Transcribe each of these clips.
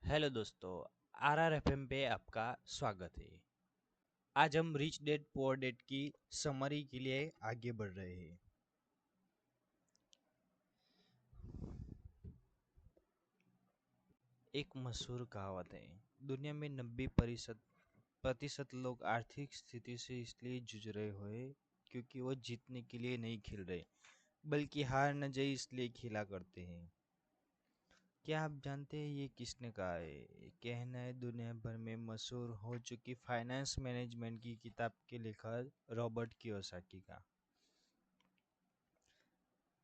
Hello दोस्तों, RRFM पे आपका स्वागत है। आज हम रिच डैड पुअर डैड की समरी के लिए आगे बढ़ रहे हैं। एक मशहूर कहावत है, दुनिया में 90% लोग आर्थिक स्थिति से इसलिए जूझ रहे हुए क्योंकि वो जीतने के लिए नहीं खेल रहे, बल्कि हार न जाए इसलिए खेला करते हैं। क्या आप जानते हैं ये किसने कहा है? ये कहना है दुनिया भर में मशहूर हो चुकी फाइनेंस मैनेजमेंट की किताब के लेखक रॉबर्ट कियोसाकी का।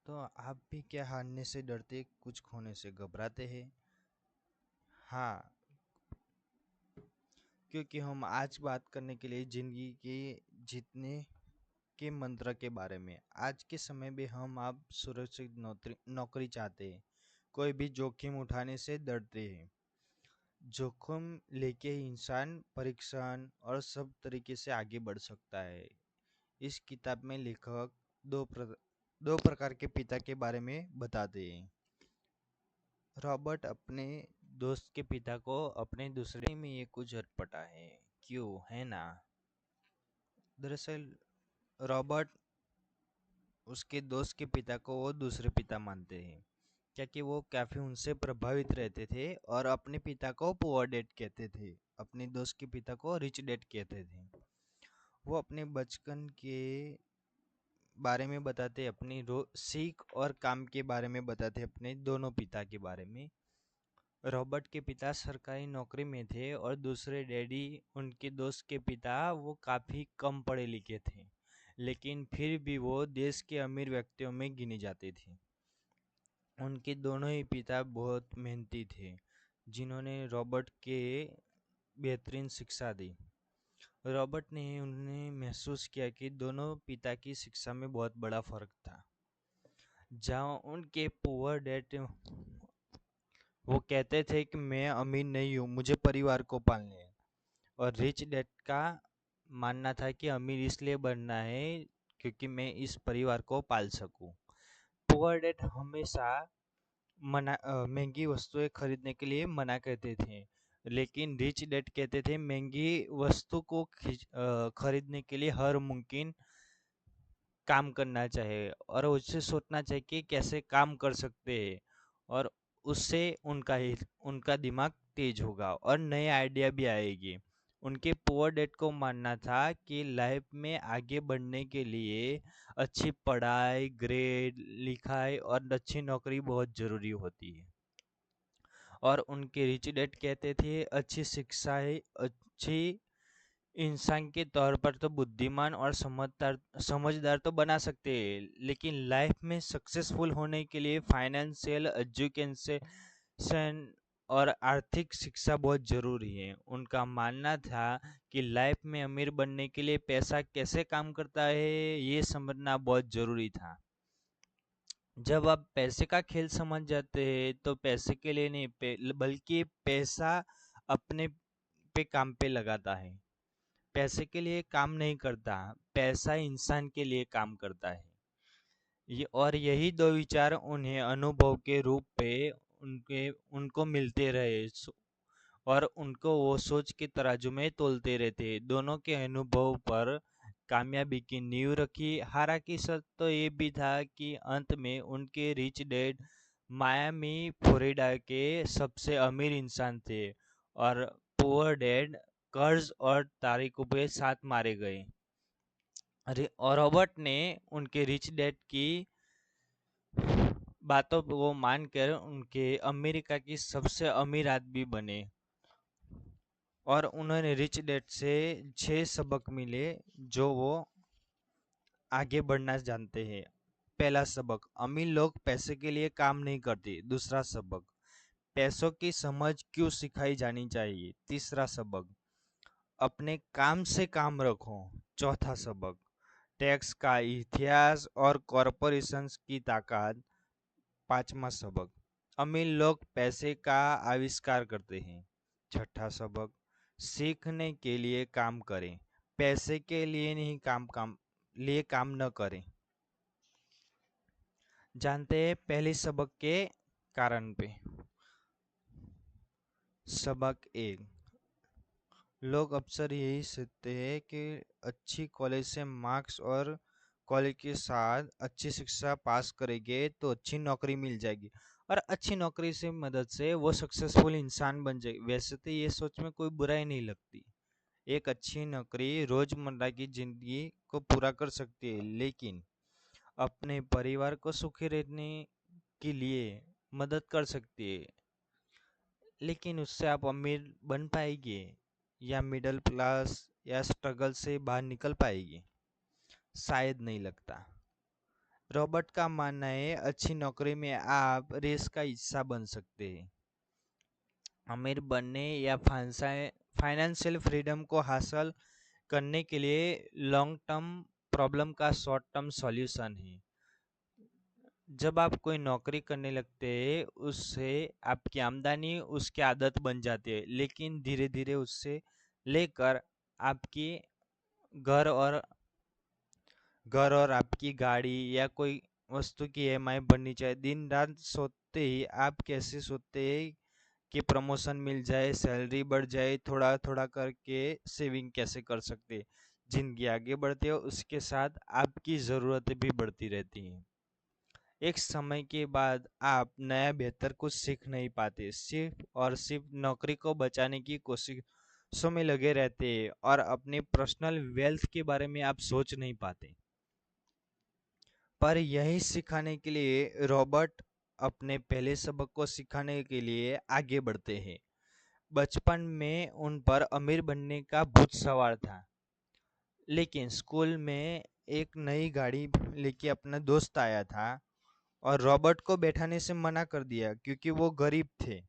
तो आप भी क्या हारने से डरते, कुछ खोने से घबराते हैं? हाँ, क्योंकि हम आज बात करने के लिए जिंदगी के जीतने के मंत्र के बारे में। आज के समय में हम आप सुरक्षित नौकरी चाहते हैं, कोई भी जोखिम उठाने से डरते हैं। जोखिम लेके इंसान परीक्षण और सब तरीके से आगे बढ़ सकता है। इस किताब में लेखक दो प्रकार के पिता के बारे में बताते हैं। रॉबर्ट अपने दोस्त के पिता को अपने दूसरे में ये कुछ अटपटा है, क्यों है ना? दरअसल रॉबर्ट उसके दोस्त के पिता को वो दूसरे पिता मानते हैं, क्या कि वो काफ़ी उनसे प्रभावित रहते थे और अपने पिता को पुअर डैड कहते थे, अपने दोस्त के पिता को रिच डैड कहते थे। वो अपने बचपन के बारे में बताते, अपनी सीख और काम के बारे में बताते, अपने दोनों पिता के बारे में। रॉबर्ट के पिता सरकारी नौकरी में थे और दूसरे डैडी उनके दोस्त के पिता वो काफ़ी कम पढ़े लिखे थे, लेकिन फिर भी वो देश के अमीर व्यक्तियों में गिने जाते थे। उनके दोनों ही पिता बहुत मेहनती थे, जिन्होंने रॉबर्ट के बेहतरीन शिक्षा दी। रॉबर्ट ने उन्हें महसूस किया कि दोनों पिता की शिक्षा में बहुत बड़ा फर्क था। जहाँ उनके पुअर डैड वो कहते थे कि मैं अमीर नहीं हूँ, मुझे परिवार को पालने है, और रिच डैड का मानना था कि अमीर इसलिए बनना है क्योंकि मैं इस परिवार को पाल सकूं। पुअर डैड हमेशा महंगी वस्तुएं खरीदने के लिए मना करते थे, लेकिन रिच डैड कहते थे महंगी वस्तु को खरीदने के लिए हर मुमकिन काम करना चाहिए और उससे सोचना चाहिए कि कैसे काम कर सकते हैं, और उससे उनका दिमाग तेज होगा और नए आइडिया भी आएगी। उनके पुअर डैड को मानना था कि लाइफ में आगे बढ़ने के लिए अच्छी पढ़ाई, ग्रेड, लिखाई और अच्छी नौकरी बहुत ज़रूरी होती है। और उनके रिच डैड कहते थे अच्छी शिक्षा है, अच्छी इंसान के तौर पर तो बुद्धिमान और समझदार समझदार तो बना सकते हैं, लेकिन लाइफ में सक्सेसफुल होने के लिए फाइनेंशियल एजुकेशन और आर्थिक शिक्षा बहुत जरूरी है। उनका मानना था कि लाइफ में अमीर बनने के लिए पैसा कैसे काम करता है ये समझना बहुत जरूरी था। जब आप पैसे का खेल समझ जाते हैं तो पैसे के लिए नहीं बल्कि पैसा अपने पे काम पे लगाता है। पैसे के लिए काम नहीं करता, पैसा इंसान के लिए काम करता है। ये और यही दो विचार उन्हें अनुभव के रूप पे उनके उनको मिलते रहे, और उनको वो सोच के तराजू में तोलते रहते। दोनों के अनुभव पर कामयाबी की नींव रखी। हालांकि सच तो ये भी था कि अंत में उनके रिच डैड मायामी फ्लोरिडा के सबसे अमीर इंसान थे और पुअर डैड कर्ज और तारीखों पे साथ मारे गए। अरे, और रॉबर्ट ने उनके रिच डैड की बातों को मानकर उनके अमेरिका की सबसे अमीर आदमी बने। और उन्होंने रिच डैड से 6 सबक मिले जो वो आगे बढ़ना जानते हैं। पहला सबक, अमीर लोग पैसे के लिए काम नहीं करते। दूसरा सबक, पैसों की समझ क्यों सिखाई जानी चाहिए। तीसरा सबक, अपने काम से काम रखो। चौथा सबक, टैक्स का इतिहास और कॉरपोरेशंस की ताकत। पांचवा सबक, अमीर लोग पैसे का आविष्कार करते हैं। छठा सबक, सीखने के लिए काम करें, पैसे के लिए नहीं, काम न करें। जानते हैं पहले सबक के कारण पे। सबक एक, लोग अक्सर यही सोचते हैं कि अच्छी कॉलेज से मार्क्स और कॉलेज के साथ अच्छी शिक्षा पास करेंगे तो अच्छी नौकरी मिल जाएगी और अच्छी नौकरी से मदद से वो सक्सेसफुल इंसान बन जाएगी। वैसे तो ये सोच में कोई बुराई नहीं लगती। एक अच्छी नौकरी रोजमर्रा की जिंदगी को पूरा कर सकती है, लेकिन अपने परिवार को सुखी रहने के लिए मदद कर सकती है। लेकिन उससे आप अमीर बन पाएंगे या मिडिल क्लास या स्ट्रगल से बाहर निकल पाएगी? शायद नहीं लगता। रॉबर्ट का मानना है अच्छी नौकरी में आप रेस का हिस्सा बन सकते हैं। अमीर बनने या फाइनेंशियल फ्रीडम को हासिल करने के लिए लॉन्ग टर्म प्रॉब्लम का शॉर्ट टर्म सॉल्यूशन है। जब आप कोई नौकरी करने लगते हैं उससे आपकी आमदनी उसकी आदत बन जाती है, लेकिन धीरे धीरे उससे लेकर आपकी घर और आपकी गाड़ी या कोई वस्तु की ईएमआई भरनी चाहिए। दिन रात सोते ही आप कैसे सोते हैं कि प्रमोशन मिल जाए, सैलरी बढ़ जाए, थोड़ा थोड़ा करके सेविंग कैसे कर सकते हैं। जिंदगी आगे बढ़ती है उसके साथ आपकी ज़रूरतें भी बढ़ती रहती हैं। एक समय के बाद आप नया बेहतर कुछ सीख नहीं पाते, सिर्फ और सिर्फ नौकरी को बचाने की कोशिशों में लगे रहते हैं और अपने पर्सनल वेल्थ के बारे में आप सोच नहीं पाते। पर यही सिखाने के लिए रॉबर्ट अपने पहले सबक को सिखाने के लिए आगे बढ़ते हैं। बचपन में उन पर अमीर बनने का भूत सवार था, लेकिन स्कूल में एक नई गाड़ी लेके अपना दोस्त आया था और रॉबर्ट को बैठाने से मना कर दिया क्योंकि वो गरीब थे।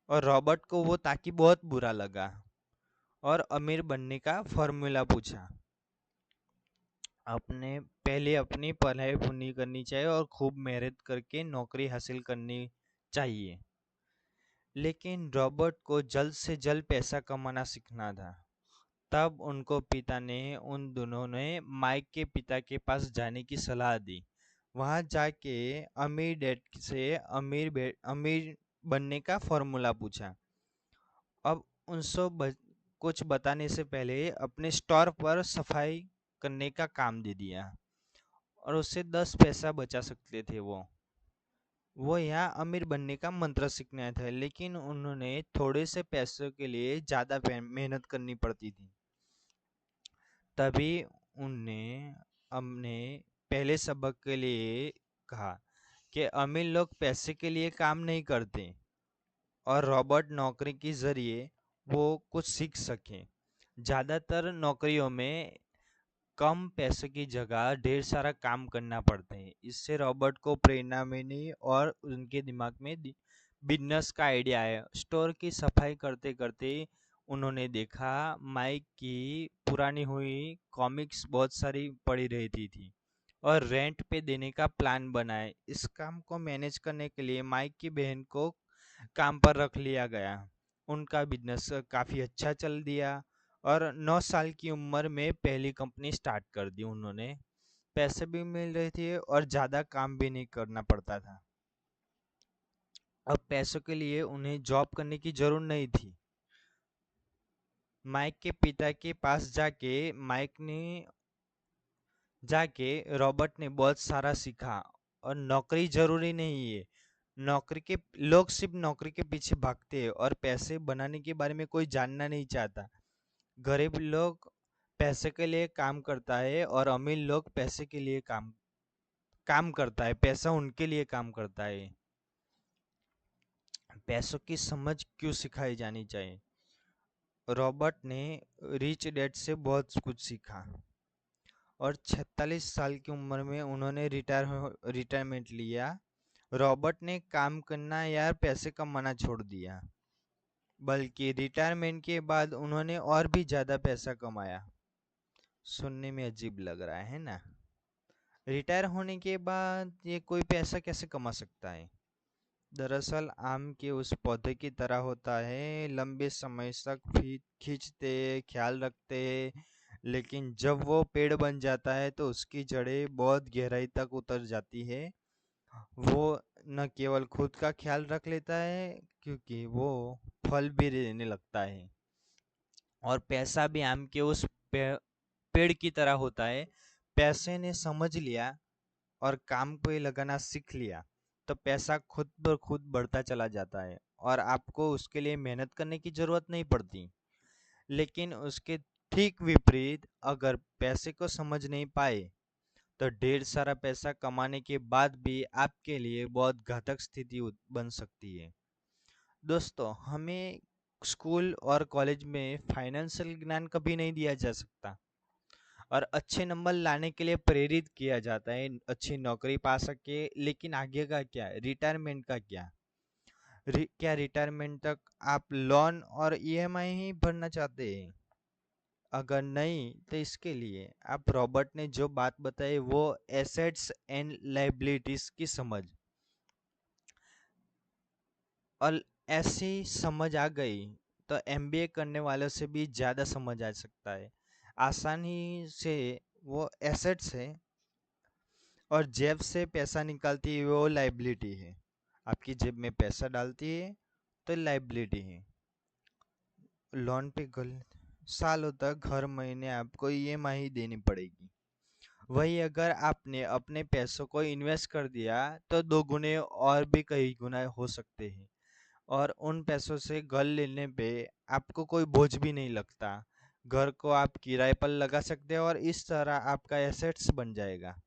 और रॉबर्ट को वो ताकि बहुत बुरा लगा और अमीर बनने का फॉर्मूला पूछा। अपने पहले अपनी पढ़ाई पूरी करनी चाहिए और खूब मेहनत करके नौकरी हासिल करनी चाहिए। लेकिन रॉबर्ट को जल्द से जल्द पैसा कमाना सीखना था। तब उनको पिता ने उन दोनों ने माइक के पिता के पास जाने की सलाह दी। वहां जाके अमीर डैड से अमीर बनने का फॉर्मूला पूछा। अब उनसे कुछ बताने से पहले अपने स्टोर पर सफाई करने का काम दे दिया और उससे 10 पैसा बचा सकते थे। वो यहाँ अमीर बनने का मंत्र सीखने आए थे, लेकिन उन्होंने थोड़े से पैसों के लिए ज़्यादा मेहनत करनी पड़ती थी। तभी उन्हें हमने पहले सबक के लिए कहा कि अमीर लोग पैसे के लिए काम नहीं करते और रॉबर्ट नौकरी के जरिए वो कुछ सीख सकें। ज़्यादातर नौकरियों में कम पैसे की जगह ढेर सारा काम करना पड़ता है। इससे रॉबर्ट को प्रेरणा मिली और उनके दिमाग में बिजनेस का आइडिया आया। स्टोर की सफाई करते करते उन्होंने देखा माइक की पुरानी हुई कॉमिक्स बहुत सारी पड़ी रहती थी और रेंट पे देने का प्लान बनाया। इस काम को मैनेज करने के लिए माइक की बहन को काम पर रख लिया गया। उनका बिजनेस काफ़ी अच्छा चल दिया और 9 साल की उम्र में पहली कंपनी स्टार्ट कर दी उन्होंने। पैसे भी मिल रहे थे और ज़्यादा काम भी नहीं करना पड़ता था। अब पैसों के लिए उन्हें जॉब करने की जरूरत नहीं थी। माइक के पिता के पास जाके रॉबर्ट ने बहुत सारा सीखा और नौकरी जरूरी नहीं है। नौकरी के लोग सिर्फ नौकरी के पीछे भागते हैं और पैसे बनाने के बारे में कोई जानना नहीं चाहता। गरीब लोग पैसे के लिए काम करता है और अमीर लोग पैसे के लिए काम काम करता है, पैसा उनके लिए काम करता है। पैसों की समझ क्यों सिखाई जानी चाहिए? रॉबर्ट ने रिच डैड से बहुत कुछ सीखा और 46 साल की उम्र में उन्होंने रिटायरमेंट लिया। रॉबर्ट ने काम करना या पैसे कमाना छोड़ दिया, बल्कि रिटायरमेंट के बाद उन्होंने और भी ज़्यादा पैसा कमाया। सुनने में अजीब लग रहा है ना? रिटायर होने के बाद ये कोई पैसा कैसे कमा सकता है? दरअसल आम के उस पौधे की तरह होता है, लंबे समय तक खींचते ख्याल रखते, लेकिन जब वो पेड़ बन जाता है तो उसकी जड़ें बहुत गहराई तक उतर जाती है। वो न केवल खुद का ख्याल रख लेता है, क्योंकि वो फल भी देने लगता है। और पैसा भी आम के उस पेड़ की तरह होता है। पैसे ने समझ लिया और काम पे लगाना सीख लिया तो पैसा खुद ब खुद बढ़ता चला जाता है और आपको उसके लिए मेहनत करने की जरूरत नहीं पड़ती। लेकिन उसके ठीक विपरीत, अगर पैसे को समझ नहीं पाए तो ढेर सारा पैसा कमाने के बाद भी आपके लिए बहुत घातक स्थिति बन सकती है। दोस्तों, हमें स्कूल और कॉलेज में फाइनेंशियल ज्ञान कभी नहीं दिया जा सकता और अच्छे नंबर लाने के लिए प्रेरित किया जाता है, अच्छी नौकरी पा सके। लेकिन आगे का क्या, रिटायरमेंट का क्या? क्या रिटायरमेंट तक आप लोन और ईएमआई ही भरना चाहते हैं? अगर नहीं, तो इसके लिए आप रॉबर्ट ने जो बात बताई वो एसेट्स एंड लाइबिलिटीज की समझ, और ऐसी समझ आ गई तो एमबीए करने वालों से भी ज़्यादा समझ आ सकता है आसानी से। वो एसेट्स है और जेब से पैसा निकालती है वो लाइबिलिटी है। आपकी जेब में पैसा डालती है तो लाइबिलिटी है। लोन पे सालों तक हर महीने आपको ईएमआई देनी पड़ेगी। वही अगर आपने अपने पैसों को इन्वेस्ट कर दिया तो दो गुने और भी कई गुना हो सकते हैं। और उन पैसों से घर लेने पे आपको कोई बोझ भी नहीं लगता। घर को आप किराए पर लगा सकते हैं और इस तरह आपका एसेट्स बन जाएगा।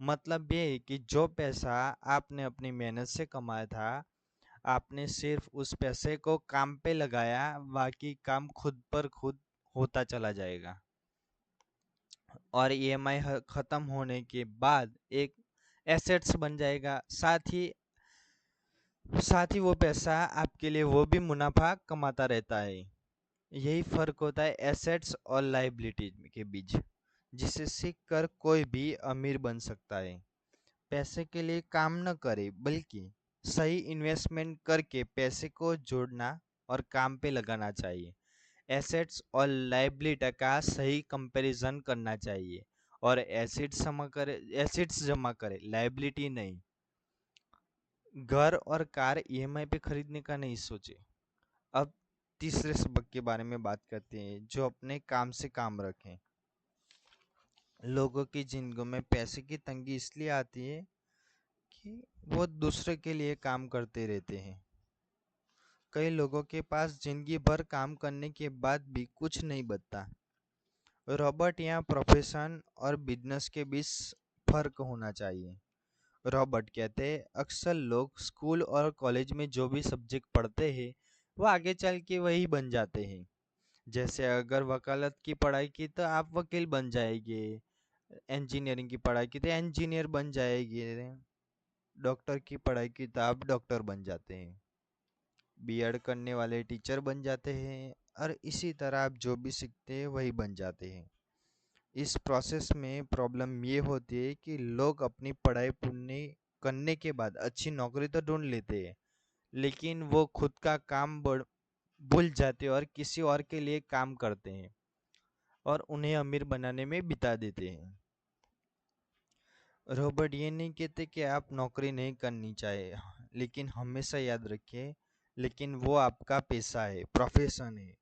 मतलब ये है कि जो पैसा आपने अपनी मेहनत से कमाया था, आपने सिर्फ उस पैसे को काम पे लगाया, बाकी काम खुद पर खुद होता चला जाएगा। और ईएमआई खत्म होने के बाद एक एसेट्स बन जाएगा। साथ ही वो पैसा आपके लिए वो भी मुनाफा कमाता रहता है। यही फर्क होता है एसेट्स और लाइबिलिटीज के बीच, जिसे सीख कर कोई भी अमीर बन सकता है। पैसे के लिए काम न करे, बल्कि सही इन्वेस्टमेंट करके पैसे को जोड़ना और काम पे लगाना चाहिए। एसेट्स और लाइबिलिटी का सही कंपैरिजन करना चाहिए और एसेट्स जमा करे, लाइबिलिटी नहीं। घर और कार ईएमआई पे खरीदने का नहीं सोचे। अब तीसरे सबक के बारे में बात करते हैं, जो अपने काम से काम रखें। लोगों की जिंदगी में पैसे की तंगी इसलिए आती है कि वो दूसरे के लिए काम करते रहते हैं। कई लोगों के पास जिंदगी भर काम करने के बाद भी कुछ नहीं बचता। रॉबर्ट यहाँ प्रोफेशन और बिजनेस के बीच फर्क होना चाहिए। रॉबर्ट कहते हैं, अक्सर लोग स्कूल और कॉलेज में जो भी सब्जेक्ट पढ़ते हैं वो आगे चल के वही बन जाते हैं। जैसे अगर वकालत की पढ़ाई की तो आप वकील बन जाएंगे, इंजीनियरिंग की पढ़ाई की तो इंजीनियर बन जाएंगे, डॉक्टर की पढ़ाई की तो आप डॉक्टर बन जाते हैं, बीएड करने वाले टीचर बन जाते हैं, और इसी तरह आप जो भी सीखते हैं वही बन जाते हैं। इस प्रोसेस में प्रॉब्लम ये होती है कि लोग अपनी पढ़ाई पूरी करने के बाद अच्छी नौकरी तो ढूंढ लेते हैं, लेकिन वो खुद का काम भूल जाते हैं और किसी और के लिए काम करते हैं और उन्हें अमीर बनाने में बिता देते हैं। रॉबर्ट ये नहीं कहते कि आप नौकरी नहीं करनी चाहिए, लेकिन हमेशा याद रखिए, लेकिन वो आपका पेशा है, प्रोफेशन है।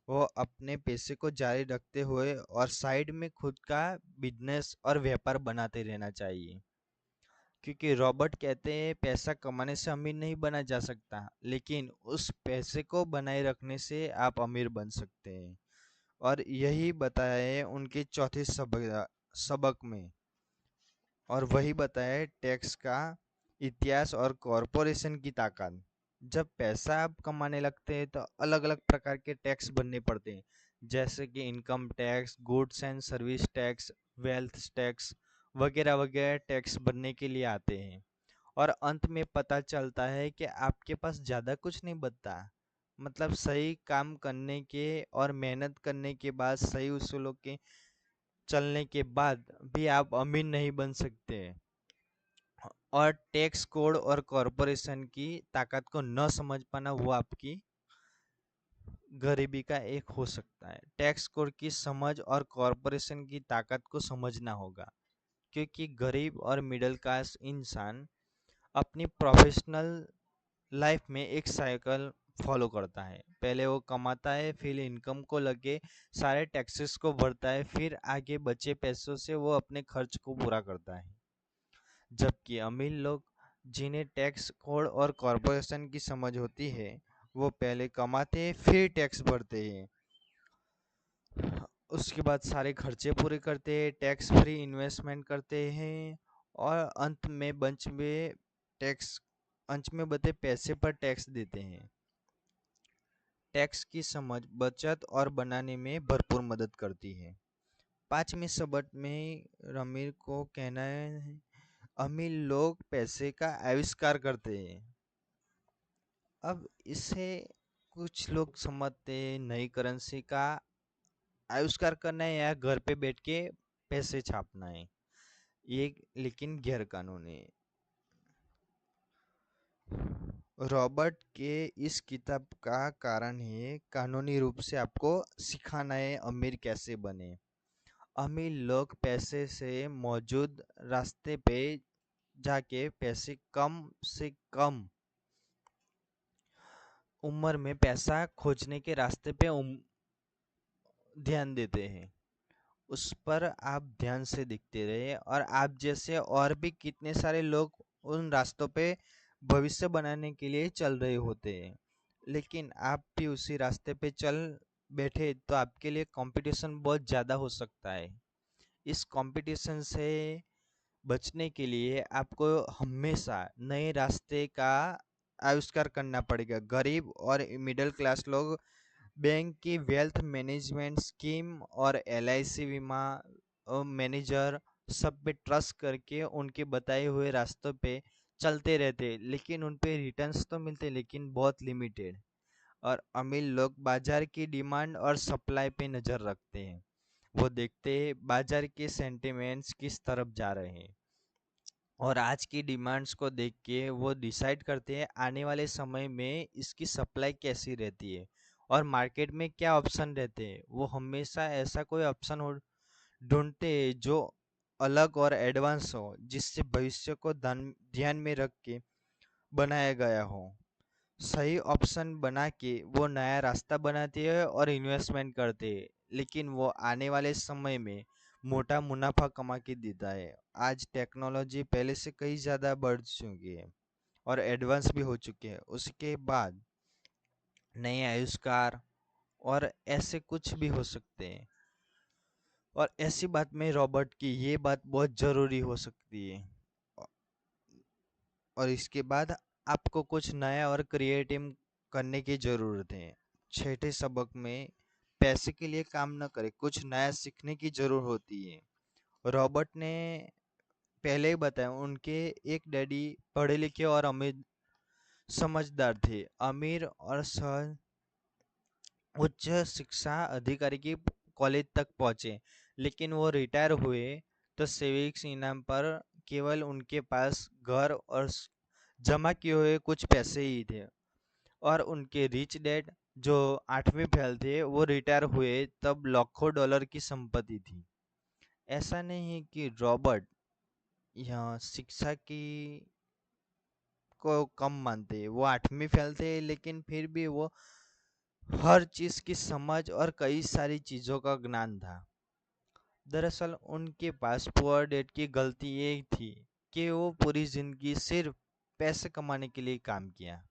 वो अपने पैसे को जारी रखते हुए और साइड में खुद का बिजनेस और व्यापार बनाते रहना चाहिए। क्योंकि रॉबर्ट कहते हैं, पैसा कमाने से अमीर नहीं बना जा सकता, लेकिन उस पैसे को बनाए रखने से आप अमीर बन सकते हैं। और यही बताया है उनके चौथे सबक में। और वही बताया है टैक्स का इतिहास और कॉरपोरेशन की ताकत। जब पैसा आप कमाने लगते हैं तो अलग अलग प्रकार के टैक्स भरने पड़ते हैं, जैसे कि income tax, goods and service tax, wealth tax वगैरह वगैरह टैक्स भरने के लिए आते हैं। और अंत में पता चलता है कि आपके पास ज़्यादा कुछ नहीं बचता। मतलब सही काम करने के और मेहनत करने के बाद, सही उसूलों के चलने के बाद भी आप अमीर नहीं बन सकते। और टैक्स कोड और कॉरपोरेशन की ताकत को न समझ पाना वो आपकी गरीबी का एक हो सकता है। टैक्स कोड की समझ और कॉरपोरेशन की ताकत को समझना होगा, क्योंकि गरीब और मिडिल क्लास इंसान अपनी प्रोफेशनल लाइफ में एक साइकिल फॉलो करता है। पहले वो कमाता है, फिर इनकम को लगे सारे टैक्सेस को भरता है, फिर आगे बचे पैसों से वो अपने खर्च को पूरा करता है। जबकि अमीर लोग, जिन्हें टैक्स कोड और कॉरपोरेशन की समझ होती है, वो पहले कमाते हैं फिर टैक्स भरते हैं। उसके बाद सारे खर्चे पूरे करते हैं, टैक्स फ्री इन्वेस्टमेंट करते हैं, और टैक्स अंत में बचे पैसे पर टैक्स देते हैं। टैक्स की समझ बचत और बनाने में भरपूर मदद करती है। पांचवें सबक में रमीर को कहना है, अमीर लोग पैसे का आविष्कार करते हैं। अब इसे कुछ लोग समझते हैं नई करेंसी का आविष्कार करना है या घर पे बैठ के पैसे छापना है, ये लेकिन गैर कानूनी। रॉबर्ट के इस किताब का कारण है कानूनी रूप से आपको सिखाना है अमीर कैसे बने। अमीर लोग पैसे से मौजूद रास्ते पे जाके पैसे कम से कम उम्र में पैसा खोजने के रास्ते पे ध्यान देते हैं। उस पर आप ध्यान से दिखते रहे, और आप जैसे और भी कितने सारे लोग उन रास्तों पे भविष्य बनाने के लिए चल रहे होते हैं। लेकिन आप भी उसी रास्ते पे चल बैठे तो आपके लिए कंपटीशन बहुत ज़्यादा हो सकता है। इस कंपटीशन से बचने के लिए आपको हमेशा नए रास्ते का आविष्कार करना पड़ेगा। गरीब और मिडिल क्लास लोग बैंक की वेल्थ मैनेजमेंट स्कीम और एलआईसी बीमा मैनेजर सब पे ट्रस्ट करके उनके बताए हुए रास्तों पे चलते रहते, लेकिन उन पे रिटर्न्स तो मिलते लेकिन बहुत लिमिटेड। और अमीर लोग बाजार की डिमांड और सप्लाई पे नज़र रखते हैं। वो देखते हैं बाजार के सेंटिमेंट्स किस तरफ जा रहे हैं, और आज की डिमांड्स को देख के वो डिसाइड करते हैं आने वाले समय में इसकी सप्लाई कैसी रहती है और मार्केट में क्या ऑप्शन रहते हैं। वो हमेशा ऐसा कोई ऑप्शन ढूंढते हैं जो अलग और एडवांस हो, जिससे भविष्य को ध्यान में रख के बनाया गया हो। सही ऑप्शन बना के वो नया रास्ता बनाते हैं और इन्वेस्टमेंट करते हैं, लेकिन वो आने वाले समय में मोटा मुनाफा कमा के देता है। आज टेक्नोलॉजी पहले से कई ज़्यादा बढ़ चुकी है और एडवांस भी हो चुके हैं। उसके बाद नए आविष्कार और ऐसे कुछ भी हो सकते हैं, और ऐसी बात में रॉबर्ट की ये बात बहुत ज़रूरी हो सकती है। और इसके बाद आपको कुछ नया और क्रिएटिव करने की ज़रूरत है। छठे सबक में पैसे के लिए काम न करें, कुछ नया सीखने की ज़रूरत होती है। रॉबर्ट ने पहले ही बताया, उनके एक डैडी पढ़े लिखे और अमीर समझदार थे। अमीर और सहज उच्च शिक्षा अधिकारी की कॉलेज तक पहुंचे, लेकिन वो रिटायर हुए तो सेविंग्स इनाम पर केवल उनके पास घर और जमा किए हुए कुछ पैसे ही थे। और उनके रिच डैड जो 8वीं फेल थे, वो रिटायर हुए तब लाखों डॉलर की संपत्ति थी। ऐसा नहीं है कि रॉबर्ट यहाँ शिक्षा की को कम मानते, वो 8वीं फेल थे लेकिन फिर भी वो हर चीज की समझ और कई सारी चीजों का ज्ञान था। दरअसल उनके पास पुअर डैड की गलती ये थी कि वो पूरी जिंदगी सिर्फ पैसे कमाने के लिए काम किया,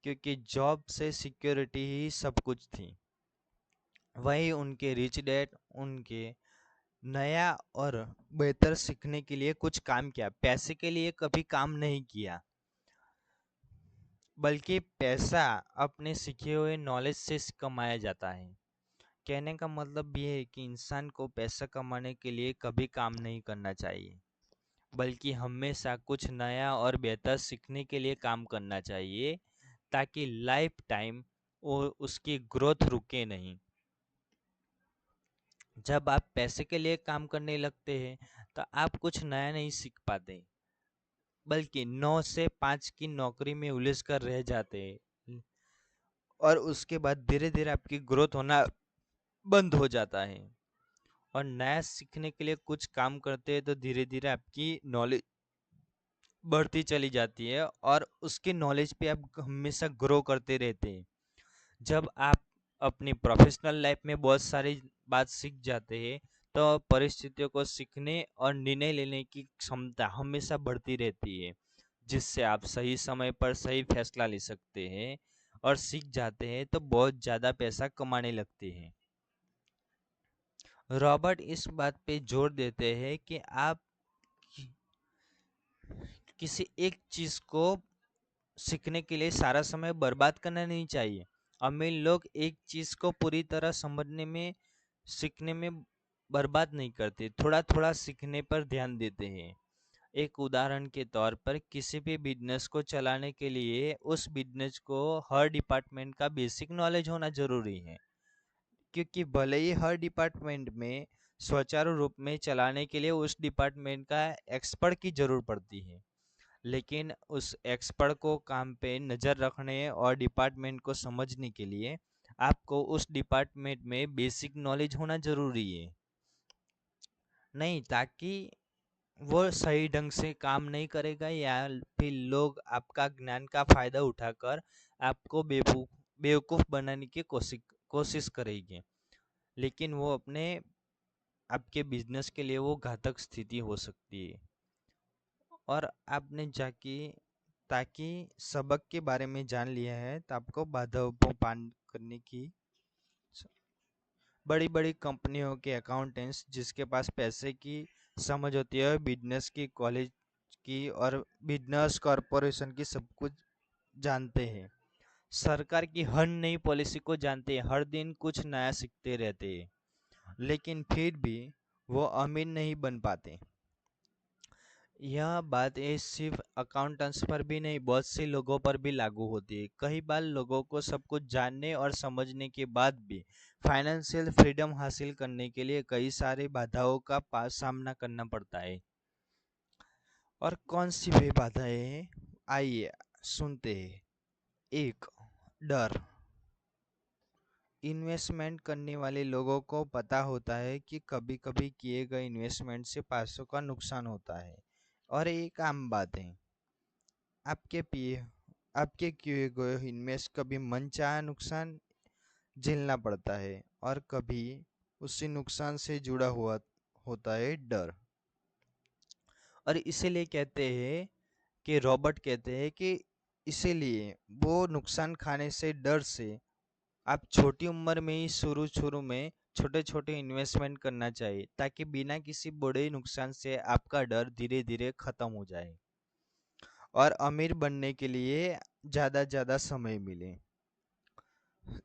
क्योंकि जॉब से सिक्योरिटी ही सब कुछ थी। वही उनके रिच डैड उनके नया और बेहतर सीखने के लिए कुछ काम किया, पैसे के लिए कभी काम नहीं किया। बल्कि पैसा अपने सीखे हुए नॉलेज से कमाया जाता है। कहने का मतलब ये है कि इंसान को पैसा कमाने के लिए कभी काम नहीं करना चाहिए, बल्कि हमेशा कुछ नया और बेहतर सीखने के लिए काम करना चाहिए, ताकि लाइफ टाइम वो उसकी ग्रोथ रुके नहीं। जब आप पैसे के लिए काम करने लगते हैं तो आप कुछ नया नहीं सीख पाते, बल्कि 9 से 5 की नौकरी में उलझ कर रह जाते हैं, और उसके बाद धीरे धीरे आपकी ग्रोथ होना बंद हो जाता है। और नया सीखने के लिए कुछ काम करते हैं तो धीरे धीरे आपकी नॉलेज बढ़ती चली जाती है और उसके नॉलेज पे आप हमेशा ग्रो करते रहते हैं। जब आप अपनी प्रोफेशनल लाइफ में बहुत सारी बात सीख जाते हैं तो परिस्थितियों को सीखने और निर्णय लेने की क्षमता हमेशा बढ़ती रहती है, जिससे आप सही समय पर सही फैसला ले सकते हैं और सीख जाते हैं तो बहुत ज़्यादा पैसा कमाने लगते हैं। रॉबर्ट इस बात पे जोर देते हैं कि आप किसी एक चीज़ को सीखने के लिए सारा समय बर्बाद करना नहीं चाहिए। अमीर लोग एक चीज़ को पूरी तरह समझने में सीखने में बर्बाद नहीं करते, थोड़ा थोड़ा सीखने पर ध्यान देते हैं। एक उदाहरण के तौर पर किसी भी बिजनेस को चलाने के लिए उस बिजनेस को हर डिपार्टमेंट का बेसिक नॉलेज होना जरूरी है, क्योंकि भले ही हर डिपार्टमेंट में सुचारू रूप में चलाने के लिए उस डिपार्टमेंट का एक्सपर्ट की जरूरत पड़ती है, लेकिन उस एक्सपर्ट को काम पे नज़र रखने और डिपार्टमेंट को समझने के लिए आपको उस डिपार्टमेंट में बेसिक नॉलेज होना जरूरी है, नहीं ताकि वो सही ढंग से काम नहीं करेगा या फिर लोग आपका ज्ञान का फायदा उठाकर आपको बेवकूफ़ बनाने की कोशिश कोशिश करेंगे, लेकिन वो अपने आपके बिजनेस के लिए वो घातक स्थिति हो सकती है। और आपने जाके ताकि सबक के बारे में जान लिया है तो आपको बाधाओं को पार करने की बड़ी बड़ी कंपनियों के अकाउंटेंट्स जिसके पास पैसे की समझ होती है, बिजनेस की कॉलेज की और बिजनेस कॉरपोरेशन की सब कुछ जानते हैं, सरकार की हर नई पॉलिसी को जानते हैं, हर दिन कुछ नया सीखते रहते हैं, लेकिन फिर भी वो अमीर नहीं बन पाते। यह बात ये सिर्फ अकाउंटेंट्स पर भी नहीं, बहुत से लोगों पर भी लागू होती है। कई बार लोगों को सब कुछ जानने और समझने के बाद भी फाइनेंशियल फ्रीडम हासिल करने के लिए कई सारी बाधाओं का सामना करना पड़ता है। और कौन सी वे बाधाएं हैं, आइए सुनते हैं। एक, डर। इन्वेस्टमेंट करने वाले लोगों को पता होता है कि कभी कभी किए गए इन्वेस्टमेंट से पैसों का नुकसान होता है और एक आम बात है। आपके पिए आपके किए गए इनमें कभी मनचाहा नुकसान झेलना पड़ता है और कभी उसी नुकसान से जुड़ा हुआ होता है डर। और इसीलिए कहते हैं कि रॉबर्ट कहते हैं कि इसीलिए वो नुकसान खाने से डर से आप छोटी उम्र में ही शुरू शुरू में छोटे छोटे इन्वेस्टमेंट करना चाहिए, ताकि बिना किसी बड़े नुकसान से आपका डर धीरे धीरे खत्म हो जाए और अमीर बनने के लिए ज़्यादा ज़्यादा समय मिले।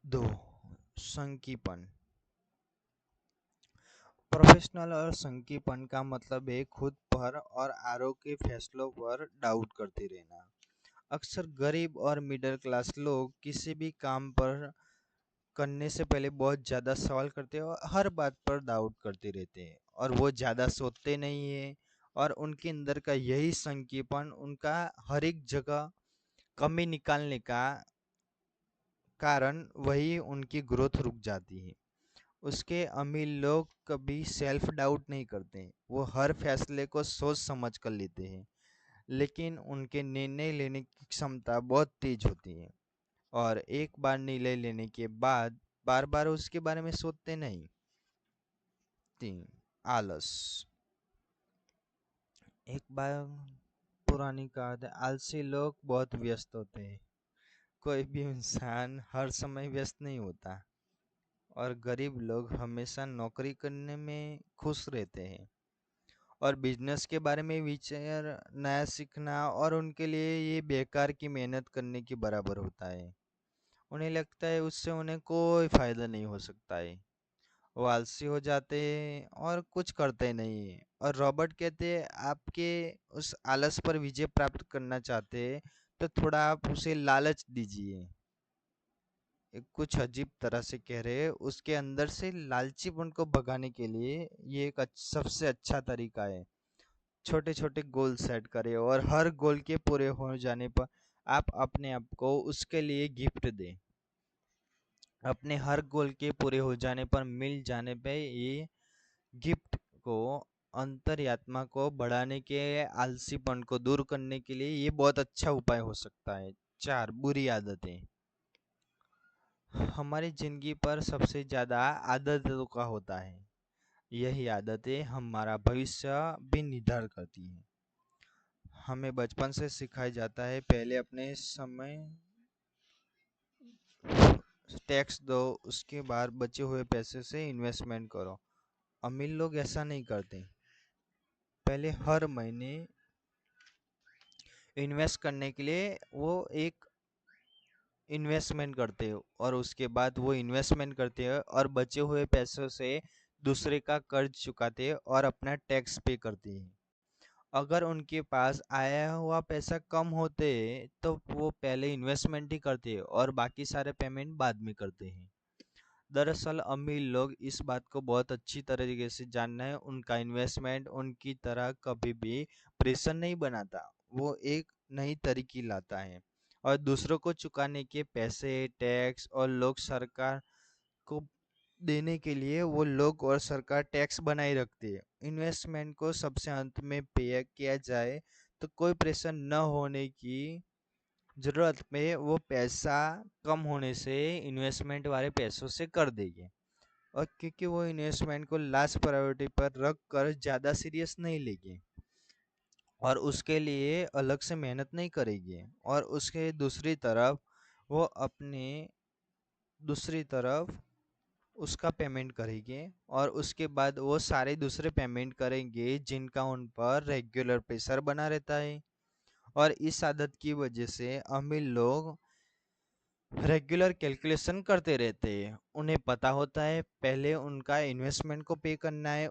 दो, संकीपन। प्रोफेशनल और संकीपन का मतलब है खुद पर और आरोग्य के फैसलों पर डाउट करते रहना। अक्सर गरीब और मिडिल क्लास लोग किसी भी काम पर करने से पहले बहुत ज़्यादा सवाल करते हैं और हर बात पर डाउट करते रहते हैं और वो ज़्यादा सोचते नहीं है, और उनके अंदर का यही संकीपन उनका हर एक जगह कमी निकालने का कारण वही उनकी ग्रोथ रुक जाती है। उसके अमीर लोग कभी सेल्फ डाउट नहीं करते, वो हर फैसले को सोच समझ कर लेते हैं, लेकिन उनके निर्णय लेने की क्षमता बहुत तेज होती है और एक बार निर्णय लेने के बाद बार बार उसके बारे में सोचते नहीं। तीन, आलस। एक बार पुरानी कहावत है, आलसी लोग बहुत व्यस्त होते हैं। कोई भी इंसान हर समय व्यस्त नहीं होता और गरीब लोग हमेशा नौकरी करने में खुश रहते हैं और बिजनेस के बारे में विचार नया सीखना और उनके लिए ये बेकार की मेहनत करने के बराबर होता है। उन्हें लगता है उससे उन्हें कोई फायदा नहीं हो सकता है, वो आलसी हो जाते हैं और कुछ करते नहीं हैं। और रॉबर्ट कहते हैं आपके उस आलस पर विजय प्राप्त करना चाहते हैं तो थोड़ा आप उसे लालच दीजिए। कुछ अजीब तरह से कह रहे हैं, उसके अंदर से लालचीपन को भगाने के लिए ये एक सबसे अच्छा तरीका है। छोटे छोटे गोल सेट करें और हर गोल के पूरे हो जाने पर आप अपने आप को उसके लिए गिफ्ट दें। अपने हर गोल के पूरे हो जाने पर मिल जाने पे ये गिफ्ट को अंतर्यात्मा को बढ़ाने के, आलसीपन को दूर करने के लिए ये बहुत अच्छा उपाय हो सकता है। 4 बुरी आदतें। हमारी जिंदगी पर सबसे ज्यादा आदतों का होता है। यही आदतें हमारा भविष्य भी निर्धारित करती हैं। हमें बचपन से सिखाया जाता है, पहले अपने समय टैक्स दो, उसके बाद बचे हुए पैसे से इन्वेस्टमेंट करो। अमीर लोग ऐसा नहीं करते। पहले हर महीने इन्वेस्ट करने के लिए वो एक इन्वेस्टमेंट करते हो, और उसके बाद वो इन्वेस्टमेंट करते हैं और बचे हुए पैसों से दूसरे का कर्ज चुकाते हैं और अपना टैक्स पे करते हैं। अगर उनके पास आया हुआ पैसा कम होते तो वो पहले इन्वेस्टमेंट ही करते और बाकी सारे पेमेंट बाद में करते हैं। दरअसल अमीर लोग इस बात को बहुत अच्छी तरीके से जानना है, उनका इन्वेस्टमेंट उनकी तरह कभी भी प्रेशर नहीं बनाता, वो एक नई तरीके लाता है। और दूसरों को चुकाने के पैसे, टैक्स और लोग सरकार को देने के लिए वो लोग और सरकार टैक्स बनाए रखती है। इन्वेस्टमेंट को सबसे अंत में पे किया जाए तो कोई प्रेशर न होने की जरूरत में वो पैसा कम होने से इन्वेस्टमेंट वाले पैसों से कर देंगे। और क्योंकि वो इन्वेस्टमेंट को लास्ट प्रायोरिटी पर रख कर ज़्यादा सीरियस नहीं लेंगे और उसके लिए अलग से मेहनत नहीं करेंगे, और उसके वो अपने दूसरी तरफ उसका पेमेंट करेंगे, और उसके बाद वो सारे दूसरे पेमेंट करेंगे जिनका उन पर रेगुलर प्रेशर बना रहता है। और इस आदत की वजह से अमीर लोग रेगुलर कैलकुलेशन करते रहते हैं। उन्हें पता होता है पहले उनका इन्वेस्टमेंट को पे करना है,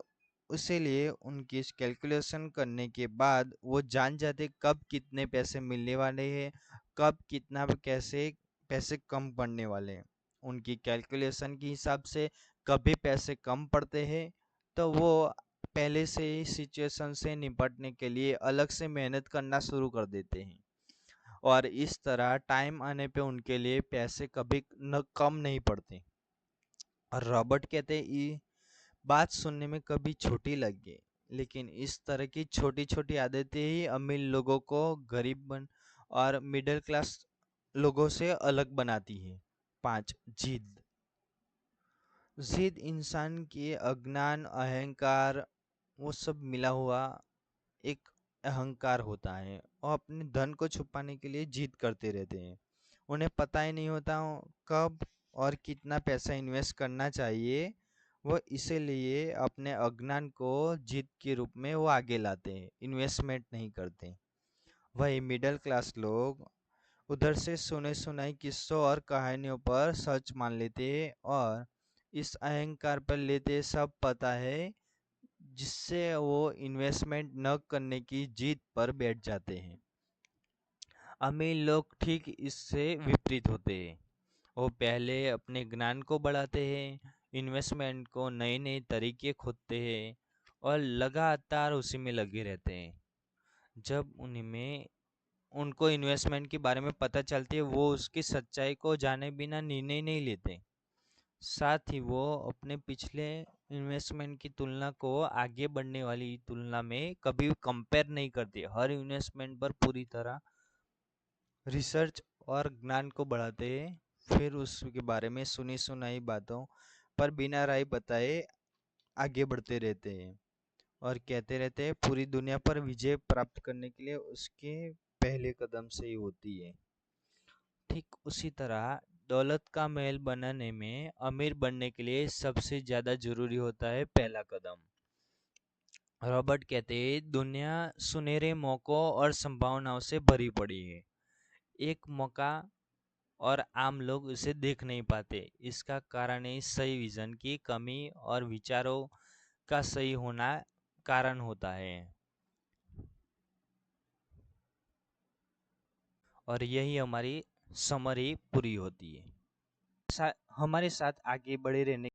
इसीलिए उनकी इस कैलकुलेशन करने के बाद वो जान जाते कब कितने पैसे मिलने वाले हैं, कब कितना कैसे पैसे कम पड़ने वाले हैं। उनकी कैलकुलेशन के हिसाब से कभी पैसे कम पड़ते हैं तो वो पहले से ही सिचुएशन से निपटने के लिए अलग से मेहनत करना शुरू कर देते हैं, और इस तरह टाइम आने पे उनके लिए पैसे कभी न कम नहीं पड़ते। और रॉबर्ट कहते हैं ये बात सुनने में कभी छोटी लगे, लेकिन इस तरह की छोटी छोटी आदतें ही अमीर लोगों को गरीब बन और मिडिल क्लास लोगों से अलग बनाती है। 5 जिद। जिद इंसान के अज्ञान, अहंकार, वो सब मिला हुआ एक अहंकार होता है, और अपने धन को छुपाने के लिए जिद करते रहते हैं। उन्हें पता ही नहीं होता कब और कितना पैसा इन्वेस्ट करना चाहिए। वो इसीलिए अपने अज्ञान को जिद के रूप में वो आगे लाते हैं, इन्वेस्टमेंट नहीं करते। वही मिडिल क्लास लोग उधर से सुने सुनाई किस्सों और कहानियों पर सच मान लेते हैं, और इस अहंकार पर लेते सब पता है, जिससे वो इन्वेस्टमेंट न करने की जिद पर बैठ जाते हैं। अमीर लोग ठीक इससे विपरीत होते हैं। वो पहले अपने ज्ञान को बढ़ाते हैं, इन्वेस्टमेंट को नए नए तरीके खोजते हैं और लगातार उसी में लगे रहते हैं। जब उनमें उनको इन्वेस्टमेंट के बारे में पता चलती है, वो उसकी सच्चाई को जाने बिना निर्णय नहीं लेते। साथ ही वो अपने पिछले इन्वेस्टमेंट की तुलना को आगे बढ़ने वाली तुलना में कभी कंपेयर नहीं करते। हर इन्वेस्टमेंट पर पूरी तरह रिसर्च और ज्ञान को बढ़ाते हैं, फिर उसके बारे में सुनी सुनाई बातों पर बिना राय बताए आगे बढ़ते रहते हैं, और कहते रहते हैं पूरी दुनिया पर विजय प्राप्त करने के लिए उसके पहले कदम से ही होती है। ठीक उसी तरह दौलत का महल बनाने में अमीर बनने के लिए सबसे ज्यादा जरूरी होता है पहला कदम। रॉबर्ट कहते हैं दुनिया सुनहरे मौकों और संभावनाओं से भरी पड़ी है। एक मौका और आम लोग उसे देख नहीं पाते। इसका कारण है सही विजन की कमी और विचारों का सही होना कारण होता है। और यही हमारी समरी पूरी होती है। हमारे साथ आगे बढ़े रहने